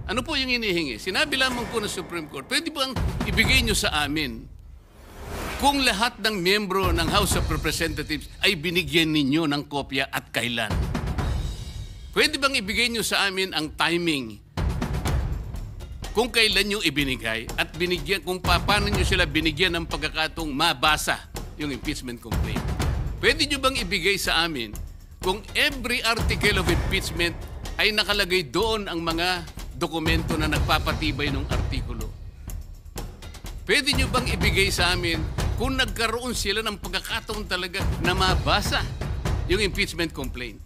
Ano po yung hinihingi? Sinabi lamang po ng Supreme Court, pwede bang ibigay nyo sa amin kung lahat ng miyembro ng House of Representatives ay binigyan ninyo ng kopya at kailan? Pwede bang ibigay nyo sa amin ang timing kung kailan nyo ibinigay at binigyan, kung paano nyo sila binigyan ng pagkakataong mabasa yung impeachment complaint? Pwede nyo bang ibigay sa amin kung every article of impeachment ay nakalagay doon ang mga dokumento na nagpapatibay ng artikulo? Pwede nyo bang ibigay sa amin kung nagkaroon sila ng pagkakataon talaga na mabasa yung impeachment complaint?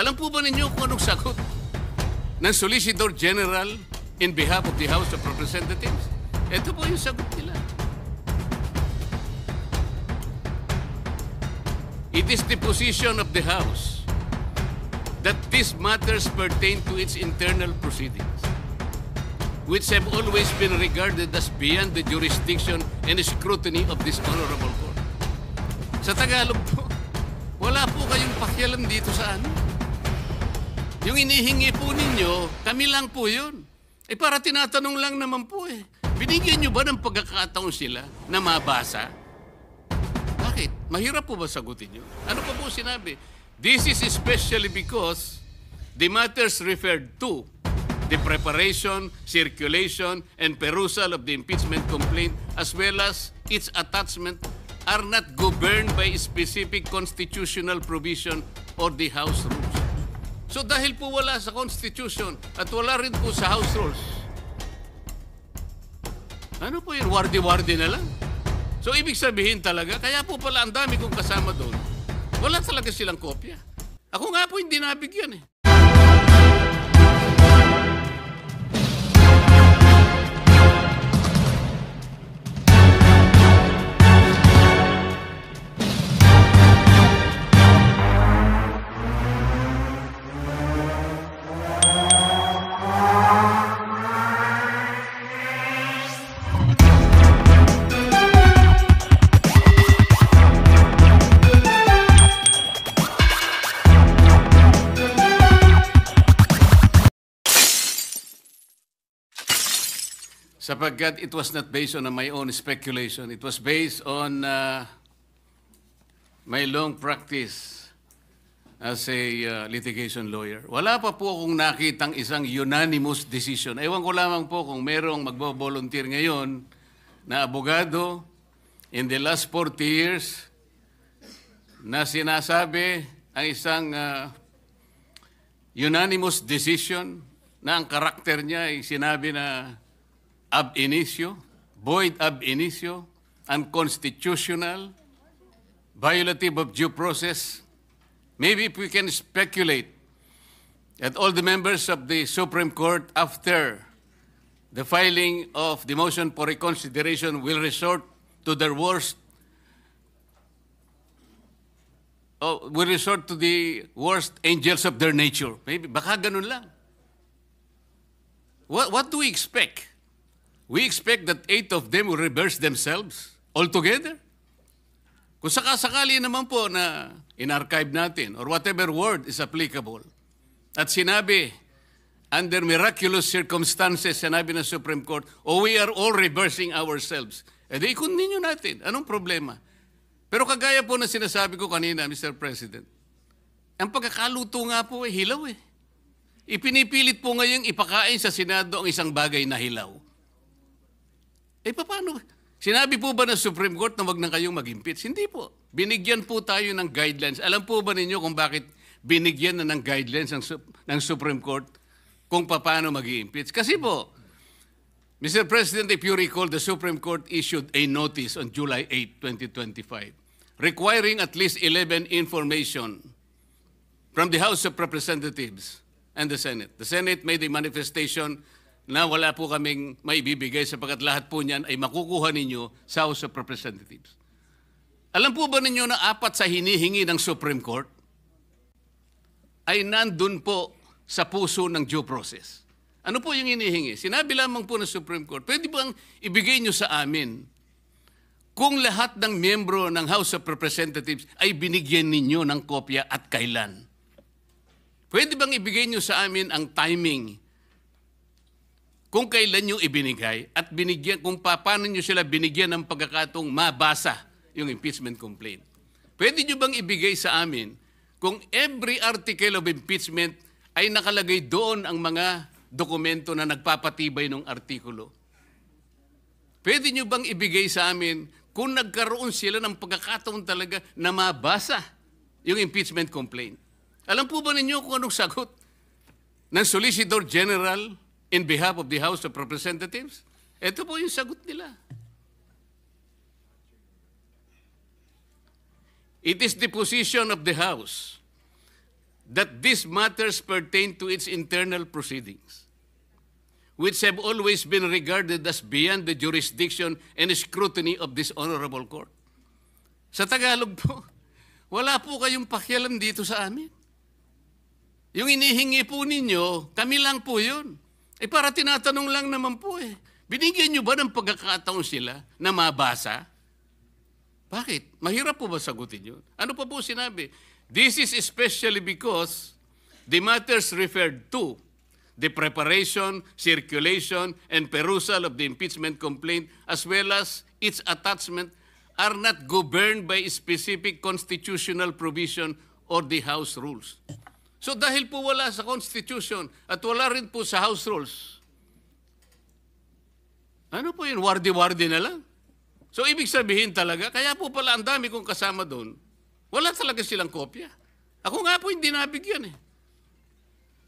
Alam po ba ninyo kung anong sagot ng Solicitor General in behalf of the House of Representatives? Ito po yung sagot nila. It is the position of the House that these matters pertain to its internal proceedings, which have always been regarded as beyond the jurisdiction and scrutiny of this honorable court. Sa Tagalog po, wala po kayong pakialam dito sa ano. Yung inihingi po ninyo, kami lang po yun. Para tinatanong lang naman po eh. Binigyan nyo ba ng pagkakataon sila na mabasa? Bakit? Mahirap po ba sagutin nyo? Ano pa po sinabi? This is especially because the matters referred to the preparation, circulation, and perusal of the impeachment complaint as well as its attachment are not governed by a specific constitutional provision or the House rules. So dahil po wala sa Constitution at wala rin po sa House rules, ano po yun? Wardi-wardi na lang. So ibig sabihin talaga, kaya po pala ang dami kong kasama doon, wala talaga silang kopya. Ako nga po hindi nabigyan eh. Sapagkat it was not based on my own speculation. It was based on my long practice as a litigation lawyer. Wala pa po akong nakitang isang unanimous decision. Ewan ko lamang po kung merong magbo-volunteer ngayon na abogado in the last 40 years na sinasabi ang isang unanimous decision na ang karakter niya ay sinabi na ab initio, void ab initio, unconstitutional, violative of due process. Maybe if we can speculate that all the members of the Supreme Court after the filing of the motion for reconsideration will resort to their worst, will resort to the worst angels of their nature. Maybe, baka ganun lang. What do we expect? We expect that 8 of them will reverse themselves altogether. Kung sakasakali naman po na in-archive natin or whatever word is applicable at sinabi, under miraculous circumstances, sinabi ng Supreme Court, we are all reversing ourselves. Di i-continue natin. Anong problema? Pero kagaya po na sinasabi ko kanina, Mr. President, ang pagkakaluto nga po hilaw eh. Ipinipilit po ngayong ipakain sa Senado ang isang bagay na hilaw. Paano? Sinabi po ba ng Supreme Court na wag na kayong mag-impeach? Hindi po. Binigyan po tayo ng guidelines. Alam po ba ninyo kung bakit binigyan na ng guidelines ng Supreme Court kung paano mag-impeach? Kasi po, Mr. President, if you recall, the Supreme Court issued a notice on July 8, 2025, requiring at least 11 information from the House of Representatives and the Senate. The Senate made a manifestation na wala po kaming maibibigay sapagkat lahat po niyan ay makukuha ninyo sa House of Representatives. Alam po ba ninyo na 4 sa hinihingi ng Supreme Court ay nandun po sa puso ng due process? Ano po yung hinihingi? Sinabi lamang po ng Supreme Court, pwede bang ibigay nyo sa amin kung lahat ng miyembro ng House of Representatives ay binigyan ninyo ng kopya at kailan? Pwede bang ibigay nyo sa amin ang timing kung kailan nyo ibinigay at binigyan, kung paano nyo sila binigyan ng pagkakataong mabasa yung impeachment complaint. Pwede nyo bang ibigay sa amin kung every article of impeachment ay nakalagay doon ang mga dokumento na nagpapatibay ng artikulo? Pwede nyo bang ibigay sa amin kung nagkaroon sila ng pagkakataon talaga na mabasa yung impeachment complaint? Alam po ba ninyo kung anong sagot ng Solicitor General in behalf of the House of Representatives? Ito po yung sagot nila. It is the position of the House that these matters pertain to its internal proceedings, which have always been regarded as beyond the jurisdiction and scrutiny of this honorable court. Sa Tagalog po, wala po kayong pakialam dito sa amin. Yung inihingi po ninyo, kami lang po yun. Para tinatanong lang naman po Binigyan nyo ba ng pagkakataon sila na mabasa? Bakit? Mahirap po ba sagutin yun? Ano pa po sinabi? This is especially because the matters referred to, the preparation, circulation, and perusal of the impeachment complaint, as well as its attachment, are not governed by specific constitutional provision or the House rules. So dahil po wala sa Constitution at wala rin po sa House rules, ano po yun? Wardi-wardi na lang. So ibig sabihin talaga, kaya po pala ang dami kong kasama doon, wala talaga silang kopya. Ako nga po hindi nabigyan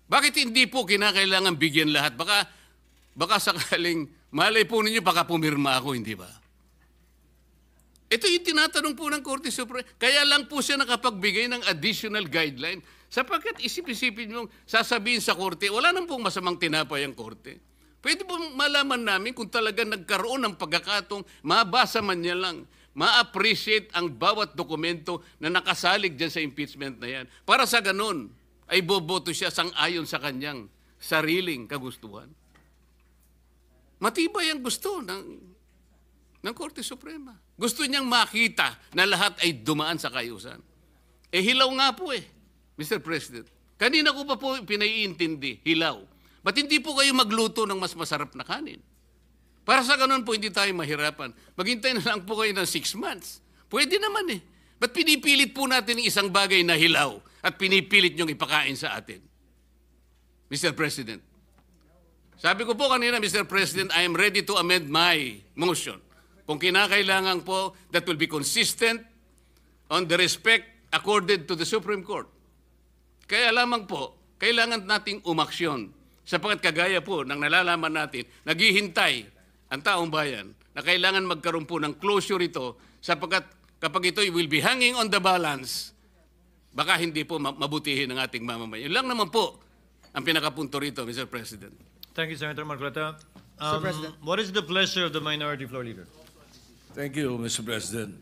Bakit hindi po kinakailangan bigyan lahat? Baka sakaling, malay po ninyo, baka pumirma ako, hindi ba? Ito yung tinatanong po ng Korte Suprema. Kaya lang po siya nakapagbigay ng additional guideline. Sapagkat isip-isipin nyo, sasabihin sa Korte, wala nang pong masamang tinapay ang Korte. Pwede po malaman namin kung talaga nagkaroon ng pagkakatong, mabasa man niya lang, ma-appreciate ang bawat dokumento na nakasalig dyan sa impeachment na yan. Para sa ganun, ay boboto siya sang-ayon sa kanyang sariling kagustuhan. Matibay ang gusto ng Korte Suprema. Gusto niyang makita na lahat ay dumaan sa kayusan. Hilaw nga po Mr. President. Kanina ko pa po pinaiintindi, hilaw. Ba't hindi po kayo magluto ng mas masarap na kanin? Para sa ganun po, hindi tayo mahirapan. Maghintay na lang po kayo ng 6 months. Pwede naman Ba't pinipilit po natin ng isang bagay na hilaw at pinipilit niyong ipakain sa atin? Mr. President. Sabi ko po kanina, Mr. President, I am ready to amend my motion. Kung kinakailangan po, that will be consistent on the respect accorded to the Supreme Court. Kaya lamang po, kailangan nating umaksyon sapagkat kagaya po ng nalalaman natin, naghihintay ang taong bayan na kailangan magkaroon po ng closure ito sapagkat kapag ito will be hanging on the balance, baka hindi po mabutihin ng ating mamamayan. Yun lang naman po ang pinakapunto rito, Mr. President. Thank you, Senator Marcoleta. Mr. President. What is the pleasure of the minority floor leader? Thank you, Mr. President.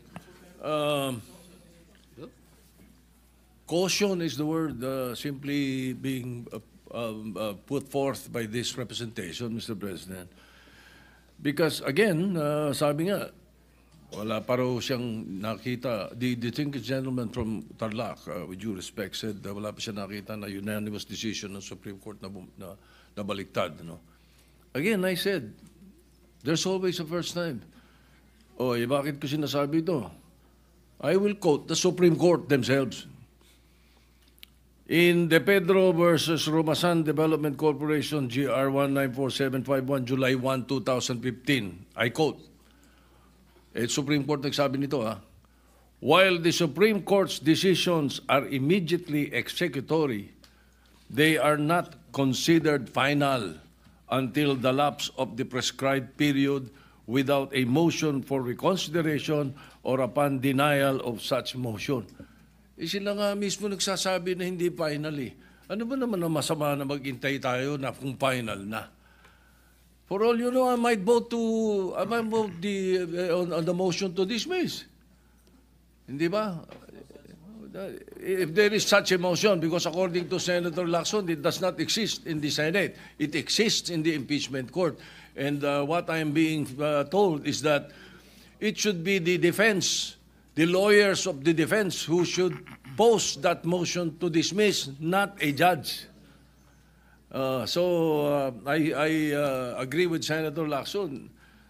Caution is the word simply being put forth by this representation, Mr. President. Because again, sabi nga, wala pa raw siyang nakita. The distinguished gentleman from Tarlac, with due respect, said wala pa siya nakita na unanimous decision ng Supreme Court na baliktad. No? Again, I said, there's always a first time. Bakit ko sinasabi ito? I will quote the Supreme Court themselves. In De Pedro versus Romasan Development Corporation, GR 194751, July 1, 2015, I quote, Supreme Court nagsabi nito while the Supreme Court's decisions are immediately executory, they are not considered final until the lapse of the prescribed period without a motion for reconsideration or upon denial of such motion. Sila nga mismo nagsasabi na hindi final Ano ba naman ang masama na maghintay tayo na kung final na? For all you know, I might vote on the motion to dismiss. Hindi ba? If there is such a motion, because according to Senator Lacson, it does not exist in the Senate. It exists in the impeachment court. And what I am being told is that it should be the defense, the lawyers of the defense who should pose that motion to dismiss, not a judge. I agree with Senator Lacson.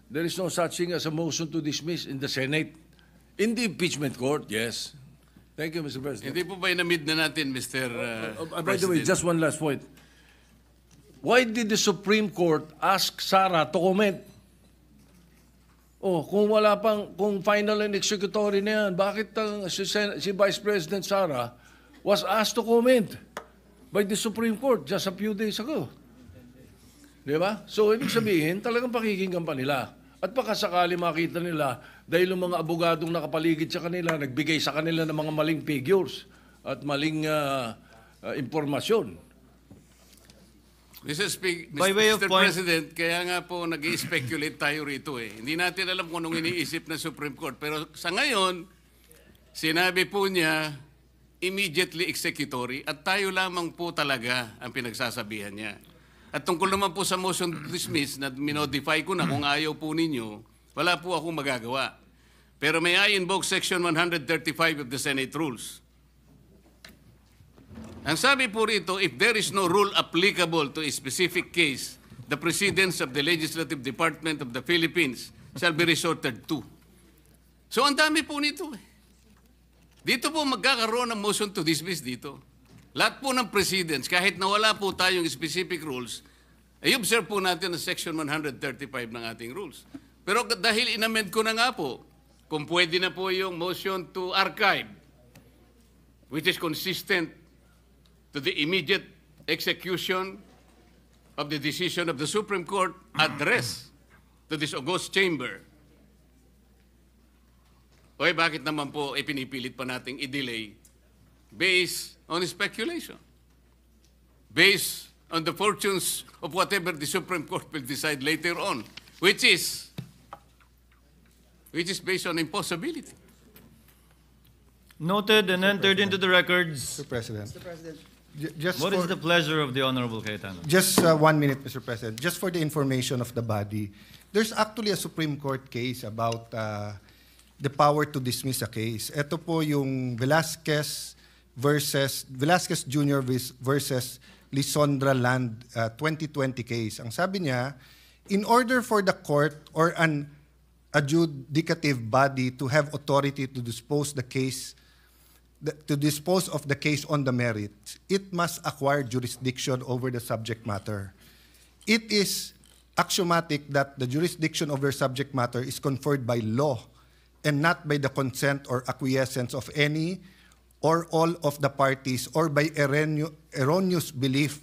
There is no such thing as a motion to dismiss in the Senate. In the impeachment court, yes. Thank you, Mr. President. Hindi po ba inamid na natin, Mr. By the way, President? just one last point. Why did the Supreme Court ask Sara to comment? Oh, kung final and executory na yan, bakit si Vice President Sara was asked to comment by the Supreme Court just a few days ago? Di ba? So, ibig sabihin, talagang pakikinggan pa nila. At baka sakali makita nila, dahil yung mga abogadong nakapaligid sa kanila, nagbigay sa kanila ng mga maling figures at maling impormasyon. By way of Mr. point- President, kaya nga po nag-i-speculate tayo rito eh. Hindi natin alam kung anong iniisip ng Supreme Court. Pero sa ngayon, sinabi po niya, immediately executory at tayo lamang po talaga ang pinagsasabihan niya. At tungkol naman po sa motion to dismiss na minodify ko na kung ayaw po ninyo, wala po akong magagawa. Pero may I invoke Section 135 of the Senate Rules. Ang sabi po rito, if there is no rule applicable to a specific case, the proceedings of the Legislative Department of the Philippines shall be resorted to. So ang dami po nito eh. Dito po magkakaroon ng motion to dismiss dito. Lahat po ng precedents, kahit na wala po tayong specific rules, ay observe po natin ang Section 135 ng ating rules. Pero dahil inamend ko na nga po, kung pwede na po yung motion to archive, which is consistent to the immediate execution of the decision of the Supreme Court addressed to this august chamber. Oy, bakit naman po ipinipilit pa nating i-delay based on speculation? Based on the fortunes of whatever the Supreme Court will decide later on, which is based on impossibility. Noted and entered into the records. Mr. President. Just What for, is the pleasure of the Honorable Cayetano? just 1 minute, Mr. President. Just for the information of the body, there's actually a Supreme Court case about the power to dismiss a case. Ito po yung Velasquez Jr. versus Lisondra Land 2020 case. Ang sabi niya, in order for the court or an adjudicative body to have authority to dispose of the case on the merits, it must acquire jurisdiction over the subject matter. It is axiomatic that the jurisdiction over subject matter is conferred by law and not by the consent or acquiescence of any or all of the parties or by erroneous belief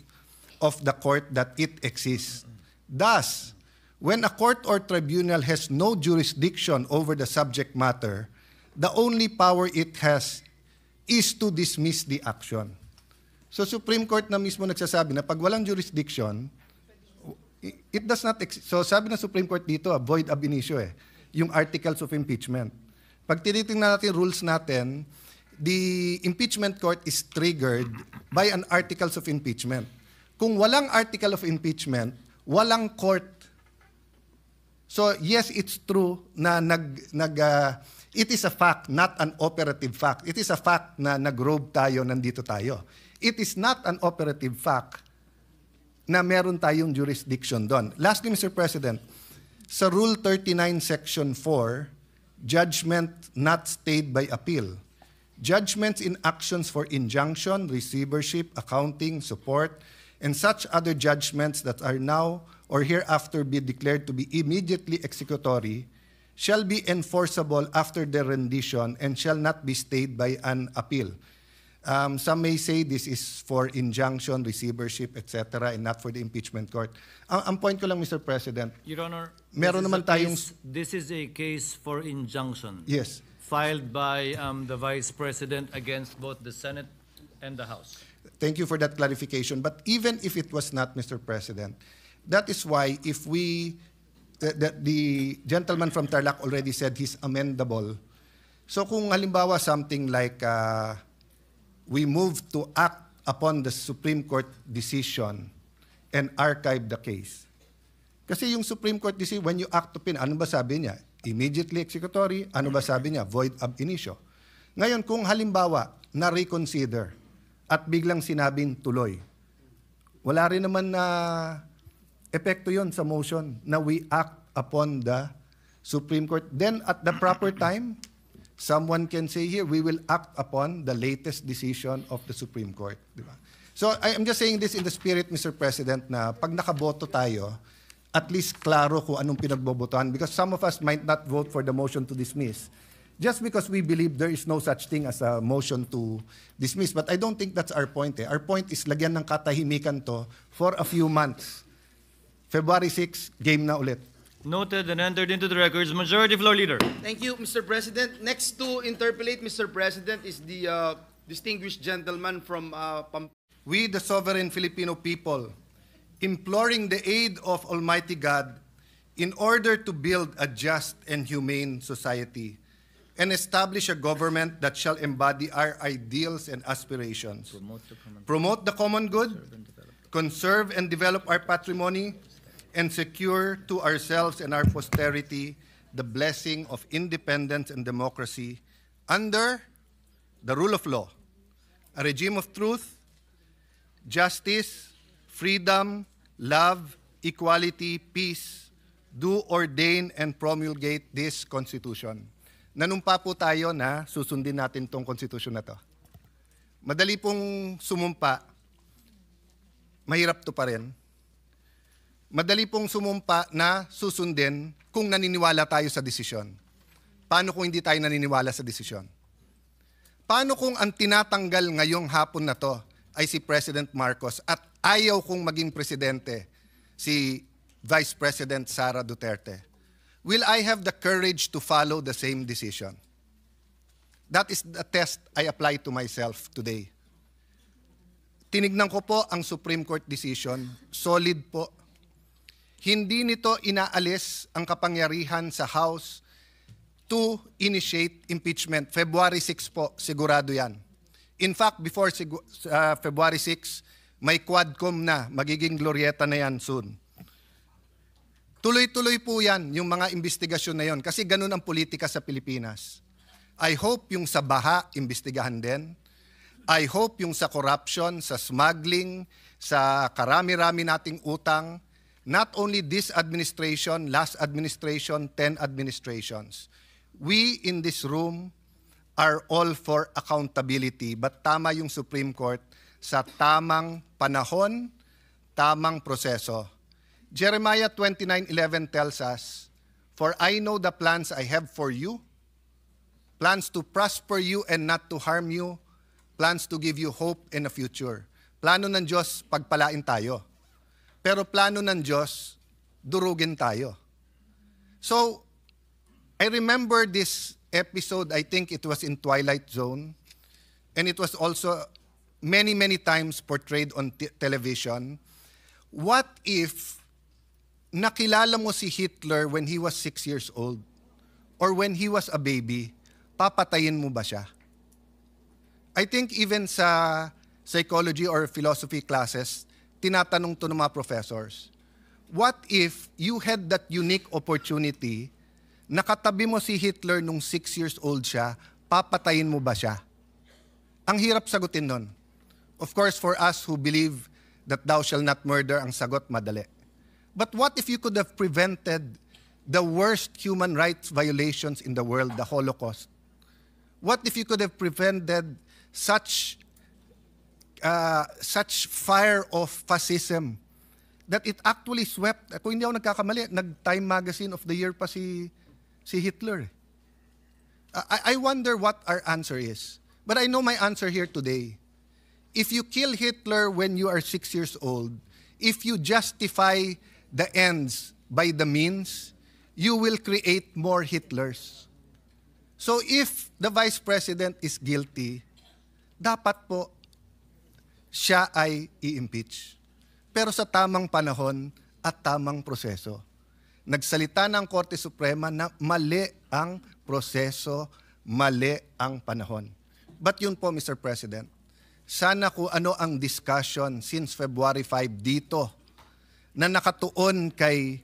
of the court that it exists. Thus, when a court or tribunal has no jurisdiction over the subject matter, the only power it has is to dismiss the action. So Supreme Court na mismo nagsasabi na pag walang jurisdiction, it does not exist. So sabi ng Supreme Court dito, void ab initio yung articles of impeachment. Pag tinitingnan natin rules natin, the impeachment court is triggered by an articles of impeachment. Kung walang article of impeachment, walang court. So yes, it's true na it is a fact, not an operative fact. It is a fact na nag-robe tayo, nandito tayo. It is not an operative fact na meron tayong jurisdiction doon. Lastly, Mr. President, sa Rule 39, Section 4, judgment not stayed by appeal. Judgments in actions for injunction, receivership, accounting, support, and such other judgments that are now or hereafter be declared to be immediately executory shall be enforceable after their rendition and shall not be stayed by an appeal. Some may say this is for injunction, receivership, etc., and not for the impeachment court. Ang point ko lang, Mr. President, Your Honor, meron naman tayong... This is a case for injunction. Yes. Filed by the Vice President against both the Senate and the House. Thank you for that clarification. But even if it was not, Mr. President, that is why if we... The gentleman from Tarlac already said he's amendable. So kung halimbawa something like we move to act upon the Supreme Court decision and archive the case. Kasi yung Supreme Court decision, when you act upon, ano ba sabi niya? Immediately executory. Ano ba sabi niya? Void ab initio. Ngayon, kung halimbawa na-reconsider at biglang sinabing tuloy, Wala rin naman na epekto yon sa motion na we act upon the Supreme Court. Then at the proper time, someone can say here, we will act upon the latest decision of the Supreme Court. Di ba? So I'm just saying this in the spirit, Mr. President, na pag nakaboto tayo, at least klaro kung anong pinagbobotohan. Because some of us might not vote for the motion to dismiss just because we believe there is no such thing as a motion to dismiss. But I don't think that's our point. Our point is lagyan ng katahimikan to for a few months. February 6, game na ulit. Noted and entered into the records. Majority Floor Leader. Thank you, Mr. President. Next to interpolate, Mr. President, is the distinguished gentleman from We, the sovereign Filipino people, imploring the aid of Almighty God in order to build a just and humane society and establish a government that shall embody our ideals and aspirations, promote the common good, conserve and develop our patrimony, and secure to ourselves and our posterity the blessing of independence and democracy under the rule of law, a regime of truth, justice, freedom, love, equality, peace, do ordain and promulgate this Constitution. Nanumpa po tayo na susundin natin tong Constitution na to. Madali pong sumumpa, mahirap to pa rin. Madali pong sumumpa na susundin kung naniniwala tayo sa desisyon. Paano kung hindi tayo naniniwala sa desisyon? Paano kung ang tinatanggal ngayong hapon na to ay si President Marcos at ayaw kong maging presidente si Vice President Sara Duterte? Will I have the courage to follow the same decision? That is the test I apply to myself today. Tinignan ko po ang Supreme Court decision, solid po. Hindi nito inaalis ang kapangyarihan sa House to initiate impeachment. February 6 po, sigurado yan. In fact, before February 6, may Quadcom na, magiging Glorieta na yan soon. Tuloy-tuloy po yan, yung mga investigasyon na yon, kasi ganun ang politika sa Pilipinas. I hope yung sa baha, imbestigahan din. I hope yung sa corruption, sa smuggling, sa karami-rami nating utang, not only this administration, last administration, 10 administrations. We in this room are all for accountability, but tama yung Supreme Court sa tamang panahon, tamang proseso. Jeremiah 29:11 tells us, "For I know the plans I have for you, plans to prosper you and not to harm you, plans to give you hope and a future." Plano ng Diyos, pagpalain tayo. Pero plano ng Diyos, durugin tayo. So, I remember this episode, I think it was in Twilight Zone, and it was also many, many times portrayed on television. What if nakilala mo si Hitler when he was 6 years old or when he was a baby, papatayin mo ba siya? I think even sa psychology or philosophy classes, tinatanong to ng mga professors, what if you had that unique opportunity, nakatabi mo si Hitler nung 6 years old siya, papatayin mo ba siya? Ang hirap sagutin nun. Of course, for us who believe that thou shall not murder, ang sagot madali. But what if you could have prevented the worst human rights violations in the world, the Holocaust? What if you could have prevented such fire of fascism that it actually swept, kung hindi ako nagkakamali, nag-Time Magazine of the Year pa si Hitler. I wonder what our answer is. But I know my answer here today. If you kill Hitler when you are 6 years old, if you justify the ends by the means, you will create more Hitlers. So if the Vice President is guilty, dapat po siya ay i-impeach. Pero sa tamang panahon at tamang proseso. Nagsalita ng Korte Suprema na mali ang proseso, mali ang panahon. But yun po, Mr. President, sana kung ano ang discussion since February 5 dito na nakatuon kay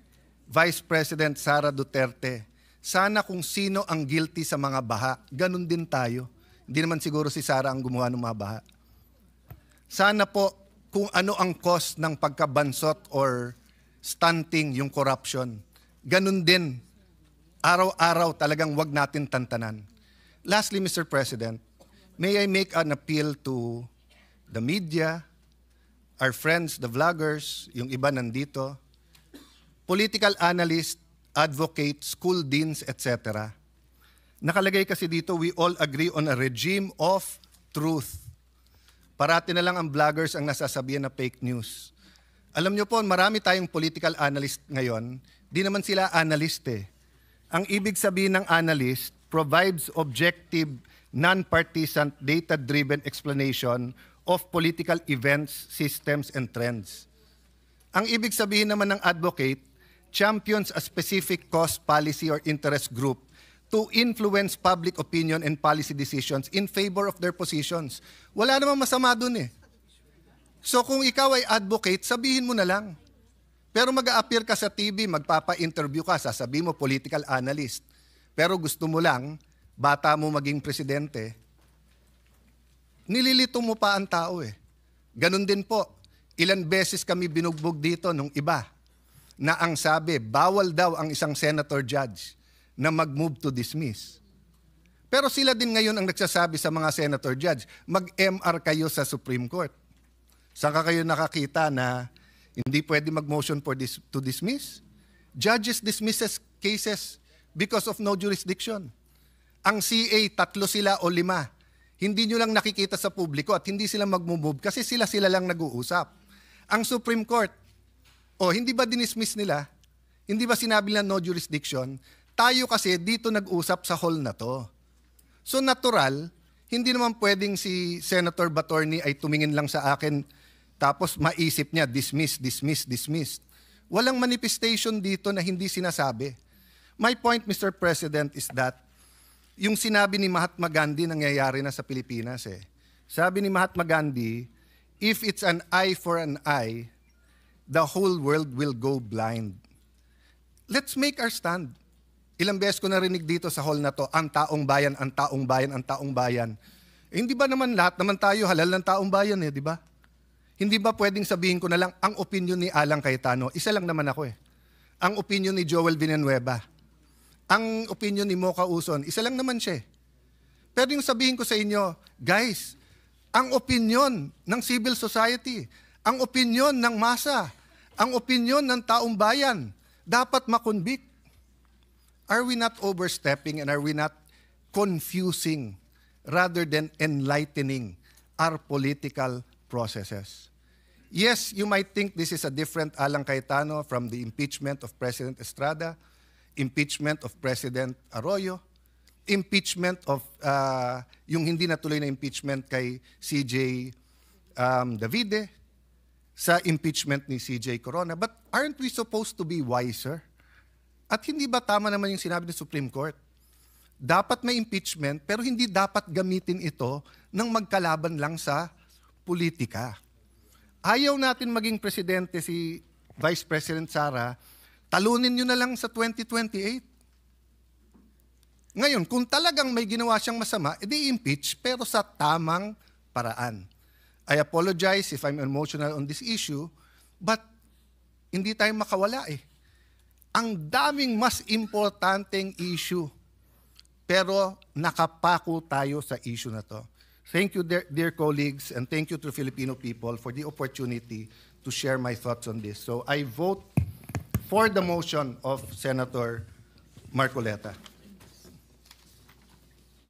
Vice President Sara Duterte, sana kung sino ang guilty sa mga baha, ganun din tayo. Hindi naman siguro si Sara ang gumawa ng mga baha. Sana po kung ano ang cause ng pagkabansot or stunting yung corruption. Ganun din, araw-araw talagang wag natin tantanan. Lastly, Mr. President, may I make an appeal to the media, our friends, the vloggers, yung iba nandito, political analysts, advocates, school deans, etc. Nakalagay kasi dito, we all agree on a regime of truth. Parati na lang ang vloggers ang nasasabihan na fake news. Alam nyo po, marami tayong political analyst ngayon, di naman sila analyst eh. Ang ibig sabihin ng analyst provides objective, non-partisan, data-driven explanation of political events, systems, and trends. Ang ibig sabihin naman ng advocate, champions a specific cause, policy, or interest group to influence public opinion and policy decisions in favor of their positions. Wala namang masama dun eh. So kung ikaw ay advocate, sabihin mo na lang. Pero mag-a-appear ka sa TV, magpapa-interview ka, sasabihin mo political analyst. Pero gusto mo lang, bata mo maging presidente, nililito mo pa ang tao eh. Ganun din po, ilan beses kami binugbog dito nung iba, na ang sabi, bawal daw ang isang senator judge na mag-move to dismiss. Pero sila din ngayon ang nagsasabi sa mga senator judge, mag-MR kayo sa Supreme Court. Saan ka kayo nakakita na hindi pwede mag-motion to dismiss? Judges dismisses cases because of no jurisdiction. Ang CA, 3 sila o 5. Hindi nyo lang nakikita sa publiko at hindi sila mag-move kasi sila lang nag-uusap. Ang Supreme Court, hindi ba dinismiss nila? Hindi ba sinabi nila no jurisdiction? Tayo kasi dito nag-usap sa hall na to. So natural, hindi naman pwedeng si Senator Batorni ay tumingin lang sa akin tapos maisip niya, dismiss. Walang manifestation dito na hindi sinasabi. My point, Mr. President, is that yung sinabi ni Mahatma Gandhi nangyayari na sa Pilipinas eh. Sabi ni Mahatma Gandhi, if it's an eye for an eye, the whole world will go blind. Let's make our stand. Ilang beses ko narinig dito sa hall na to, ang taong bayan, ang taong bayan, ang taong bayan. Hindi ba naman lahat naman tayo halal ng taong bayan eh, di ba? Hindi ba pwedeng sabihin ko na lang, ang opinion ni Alan Cayetano, isa lang naman ako eh. Ang opinion ni Joel Villanueva, ang opinion ni Mocha Uson, isa lang naman siya eh. Pero yung sabihin ko sa inyo, guys, ang opinion ng civil society, ang opinion ng masa, ang opinion ng taong bayan, dapat makonvict. Are we not overstepping and are we not confusing rather than enlightening our political processes? Yes, you might think this is a different Alan Cayetano from the impeachment of President Estrada, impeachment of President Arroyo, impeachment of, yung hindi natuloy na impeachment kay CJ Davide, sa impeachment ni CJ Corona. But aren't we supposed to be wiser? At hindi ba tama naman yung sinabi ng Supreme Court? Dapat may impeachment, pero hindi dapat gamitin ito ng magkalaban lang sa politika. Ayaw natin maging presidente si Vice President Sara, talunin nyo na lang sa 2028. Ngayon, kung talagang may ginawa siyang masama, edi impeach, pero sa tamang paraan. I apologize if I'm emotional on this issue, but hindi tayo makawala eh. Ang daming mas importanteng issue, pero nakapako tayo sa issue na to. Thank you, dear colleagues, and thank you to Filipino people for the opportunity to share my thoughts on this. So I vote for the motion of Senator Marcoleta.